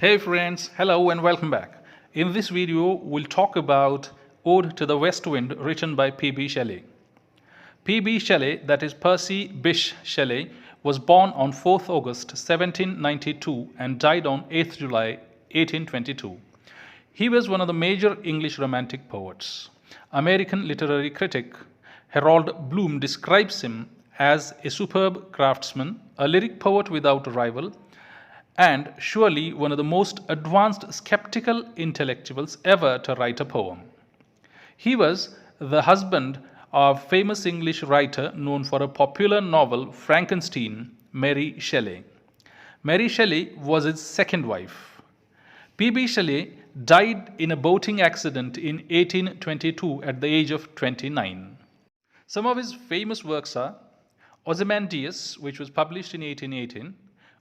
Hey friends, hello and welcome back. In this video, we'll talk about Ode to the West Wind written by PB Shelley. PB Shelley, that is Percy Bysshe Shelley, was born on 4th August 1792 and died on 8th July 1822. He was one of the major English Romantic poets. American literary critic Harold Bloom describes him as a superb craftsman, a lyric poet without a rival, and surely one of the most advanced skeptical intellectuals ever to write a poem. He was the husband of famous English writer known for a popular novel Frankenstein, Mary Shelley. Mary Shelley was his second wife. PB Shelley died in a boating accident in 1822 at the age of 29. Some of his famous works are Ozymandias, which was published in 1818,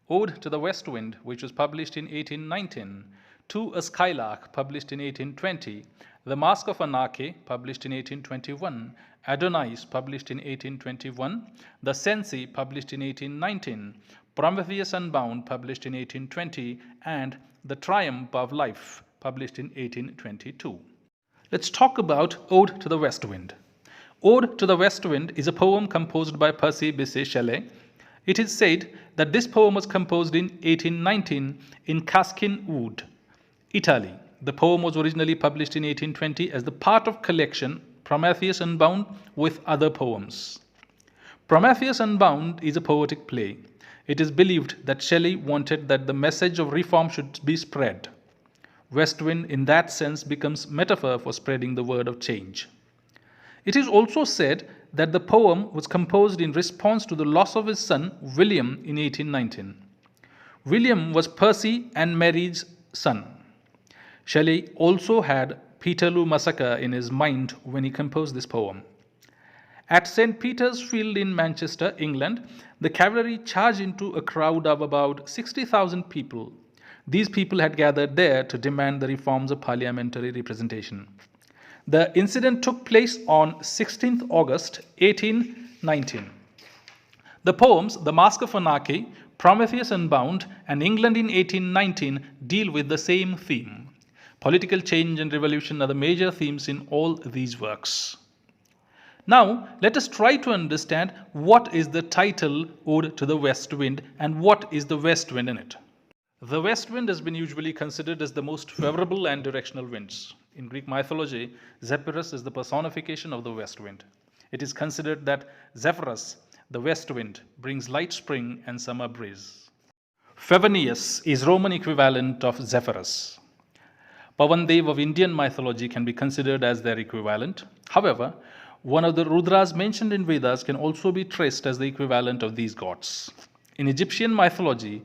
Ode to the West Wind, which was published in 1819, To a Skylark, published in 1820, The Mask of Anarchy, published in 1821, Adonais, published in 1821, The Cenci, published in 1819, Prometheus Unbound, published in 1820, and The Triumph of Life, published in 1822. Let's talk about Ode to the West Wind. Ode to the West Wind is a poem composed by Percy Bysshe Shelley. It is said that this poem was composed in 1819 in Caskin Wood, Italy. The poem was originally published in 1820 as the part of collection Prometheus Unbound with other poems. Prometheus Unbound is a poetic play. It is believed that Shelley wanted that the message of reform should be spread. West Wind in that sense becomes metaphor for spreading the word of change. It is also said that the poem was composed in response to the loss of his son William in 1819. William was Percy and Mary's son. Shelley also had Peterloo massacre in his mind when he composed this poem. At St. Peter's Field in Manchester, England, the cavalry charged into a crowd of about 60,000 people. These people had gathered there to demand the reforms of parliamentary representation. The incident took place on 16th August 1819. The poems The Mask of Anarchy, Prometheus Unbound, and England in 1819 deal with the same theme. Political change and revolution are the major themes in all these works. Now, let us try to understand what is the title Ode to the West Wind and what is the west wind in it. The west wind has been usually considered as the most favorable and directional winds. In Greek mythology, Zephyrus is the personification of the west wind. It is considered that Zephyrus, the west wind, brings light spring and summer breeze. Favonius is Roman equivalent of Zephyrus. Pavandev of Indian mythology can be considered as their equivalent. However, one of the Rudras mentioned in Vedas can also be traced as the equivalent of these gods. In Egyptian mythology,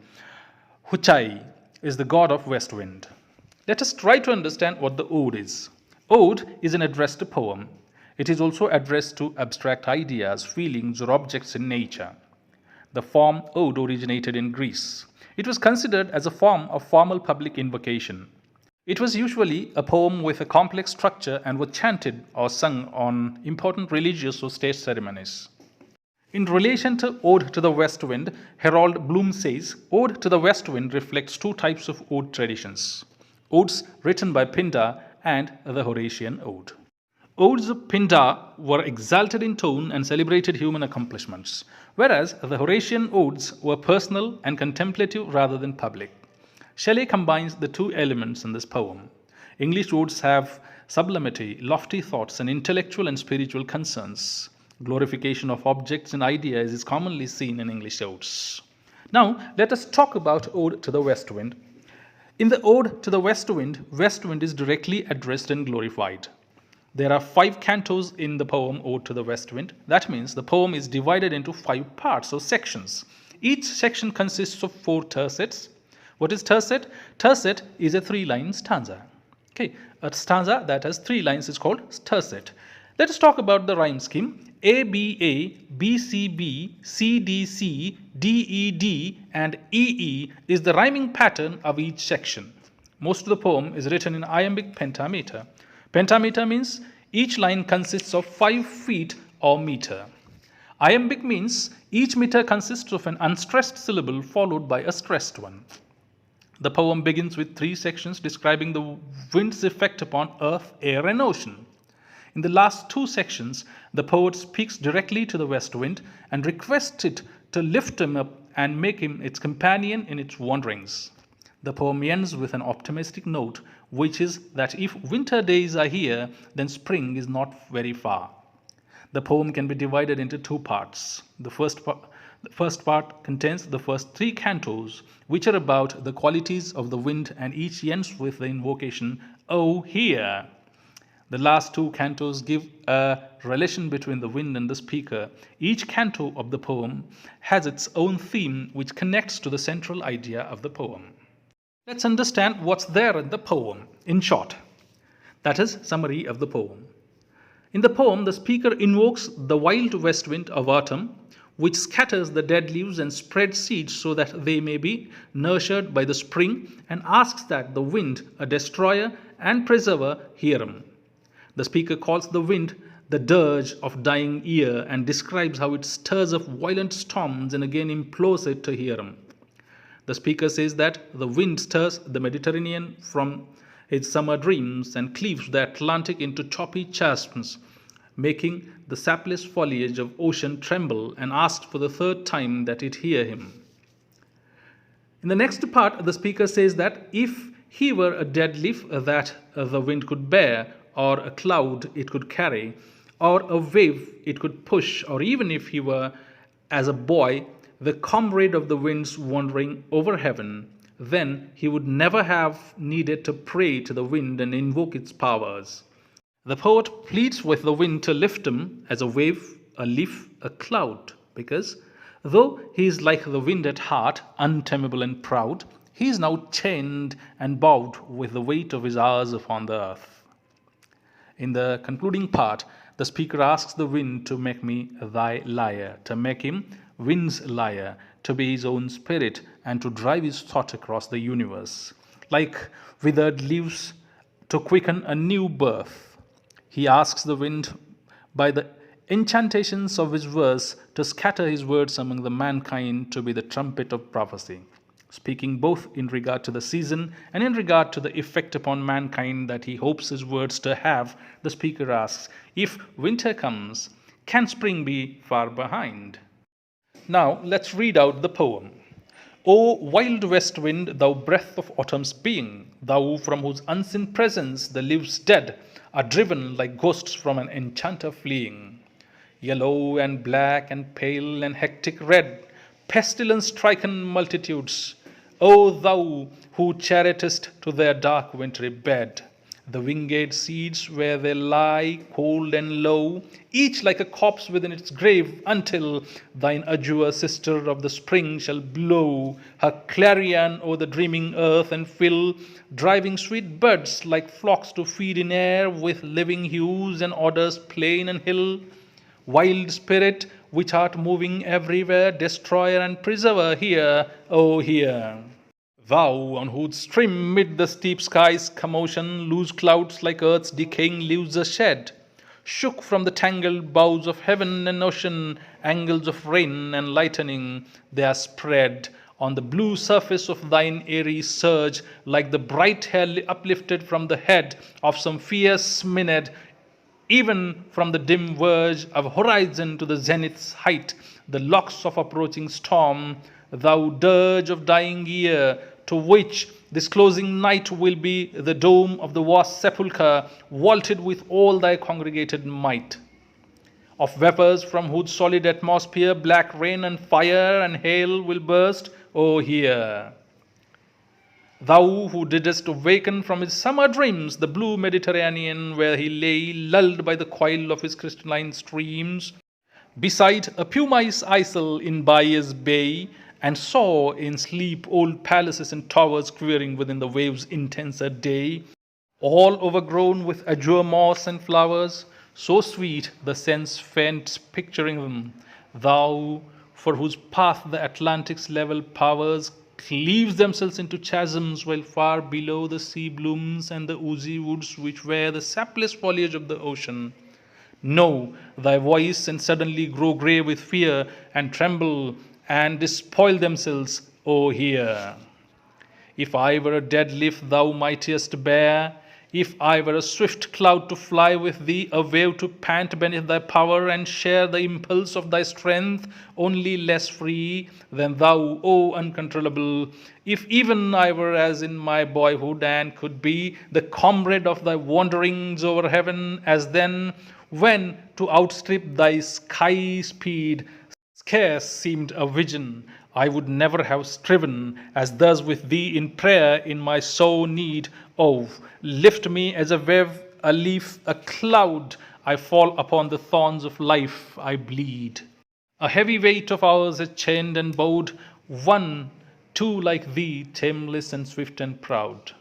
Huchai is the god of west wind. Let us try to understand what the ode is. Ode is an addressed poem. It is also addressed to abstract ideas, feelings, or objects in nature. The form ode originated in Greece. It was considered as a form of formal public invocation. It was usually a poem with a complex structure and was chanted or sung on important religious or state ceremonies. In relation to Ode to the West Wind, Harold Bloom says, Ode to the West Wind reflects two types of ode traditions. Odes written by Pindar and the Horatian Ode. Odes of Pindar were exalted in tone and celebrated human accomplishments, whereas the Horatian Odes were personal and contemplative rather than public. Shelley combines the two elements in this poem. English odes have sublimity, lofty thoughts, and intellectual and spiritual concerns. Glorification of objects and ideas is commonly seen in English odes. Now, let us talk about Ode to the West Wind. In the Ode to the West Wind is directly addressed and glorified. There are 5 cantos in the poem Ode to the West Wind. That means the poem is divided into 5 parts or sections. Each section consists of 4 tercets. What is tercet? Tercet is a 3-line stanza. Okay, a stanza that has 3 lines is called tercet. Let us talk about the rhyme scheme. A, B, A, B, C, B, C, D, C, D, E, D, and E, E is the rhyming pattern of each section. Most of the poem is written in iambic pentameter. Pentameter means each line consists of 5 feet or meter. Iambic means each meter consists of an unstressed syllable followed by a stressed one. The poem begins with 3 sections describing the wind's effect upon earth, air, and ocean. In the last 2 sections, the poet speaks directly to the west wind and requests it to lift him up and make him its companion in its wanderings. The poem ends with an optimistic note, which is that if winter days are here, then spring is not very far. The poem can be divided into 2 parts. The first part contains the first 3 cantos, which are about the qualities of the wind, and each ends with the invocation, "Oh, here." The last 2 cantos give a relation between the wind and the speaker. Each canto of the poem has its own theme, which connects to the central idea of the poem. Let's understand what's there in the poem, in short. That is, summary of the poem. In the poem, the speaker invokes the wild west wind of autumn, which scatters the dead leaves and spreads seeds so that they may be nurtured by the spring, and asks that the wind, a destroyer and preserver, hear him. The speaker calls the wind the dirge of dying year and describes how it stirs up violent storms and again implores it to hear him. The speaker says that the wind stirs the Mediterranean from its summer dreams and cleaves the Atlantic into choppy chasms, making the sapless foliage of ocean tremble, and asks for the 3rd time that it hear him. In the next part, the speaker says that if he were a dead leaf that the wind could bear, or a cloud it could carry, or a wave it could push, or even if he were, as a boy, the comrade of the winds wandering over heaven, then he would never have needed to pray to the wind and invoke its powers. The poet pleads with the wind to lift him as a wave, a leaf, a cloud, because though he is like the wind at heart, untamable and proud, he is now chained and bowed with the weight of his hours upon the earth. In the concluding part, the speaker asks the wind to make me thy lyre, to make him wind's lyre, to be his own spirit, and to drive his thought across the universe. Like withered leaves, to quicken a new birth. He asks the wind, by the incantations of his verse, to scatter his words among the mankind, to be the trumpet of prophecy. Speaking both in regard to the season and in regard to the effect upon mankind that he hopes his words to have, the speaker asks, if winter comes, can spring be far behind? Now let's read out the poem. O wild west wind, thou breath of autumn's being, thou from whose unseen presence the leaves dead are driven like ghosts from an enchanter fleeing. Yellow and black and pale and hectic red, pestilence-stricken multitudes, O thou who chariotest to their dark wintry bed, the winged seeds where they lie cold and low, each like a corpse within its grave, until thine azure sister of the spring shall blow her clarion o'er the dreaming earth and fill driving sweet birds like flocks to feed in air with living hues and odors plain and hill. Wild spirit, which art moving everywhere, destroyer and preserver, hear, O hear. Thou, on whose stream mid the steep sky's commotion loose clouds like earth's decaying leaves are shed, shook from the tangled boughs of heaven and ocean, angles of rain and lightning, they are spread on the blue surface of thine airy surge, like the bright hair uplifted from the head of some fierce Maenad, even from the dim verge of horizon to the zenith's height, the locks of approaching storm, thou dirge of dying year, to which this closing night will be the dome of the vast sepulchre, vaulted with all thy congregated might. Of vapors from whose solid atmosphere black rain and fire and hail will burst, O hear. Thou who didst awaken from his summer dreams the blue Mediterranean, where he lay lulled by the coil of his crystalline streams, beside a pumice isle in Baia's bay, and saw in sleep old palaces and towers quivering within the waves' intenser day, all overgrown with azure moss and flowers, so sweet the sense faint picturing them, thou for whose path the Atlantic's level powers cleaves themselves into chasms, while far below the sea blooms and the oozy woods which wear the sapless foliage of the ocean. Know thy voice and suddenly grow grey with fear and tremble and despoil themselves, O hear. If I were a dead leaf thou mightest bear, if I were a swift cloud to fly with thee, a wave to pant beneath thy power and share the impulse of thy strength, only less free than thou, O uncontrollable. If even I were as in my boyhood and could be the comrade of thy wanderings over heaven, as then, when to outstrip thy sky speed scarce seemed a vision, I would never have striven as thus with thee in prayer in my sore need. Oh, lift me as a wave, a leaf, a cloud. I fall upon the thorns of life, I bleed. A heavy weight of ours is chained and bowed, one, too like thee, tameless and swift and proud.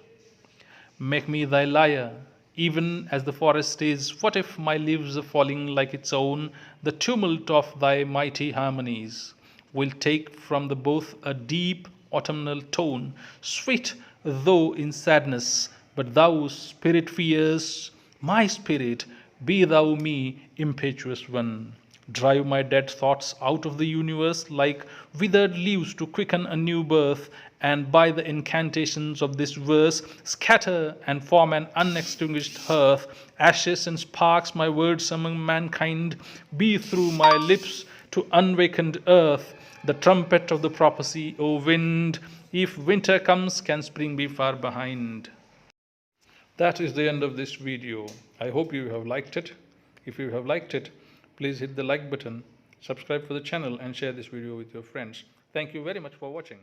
Make me thy lyre, even as the forest is. What if my leaves are falling like its own? The tumult of thy mighty harmonies will take from the both a deep autumnal tone, sweet though in sadness. But thou, spirit fierce, my spirit, be thou me, impetuous one. Drive my dead thoughts out of the universe like withered leaves to quicken a new birth, and by the incantations of this verse scatter and form an unextinguished hearth. Ashes and sparks my words among mankind be through my lips to unawakened earth. The trumpet of the prophecy, O wind, if winter comes, can spring be far behind? That is the end of this video. I hope you have liked it. If you have liked it, please hit the like button, subscribe for the channel, and share this video with your friends. Thank you very much for watching.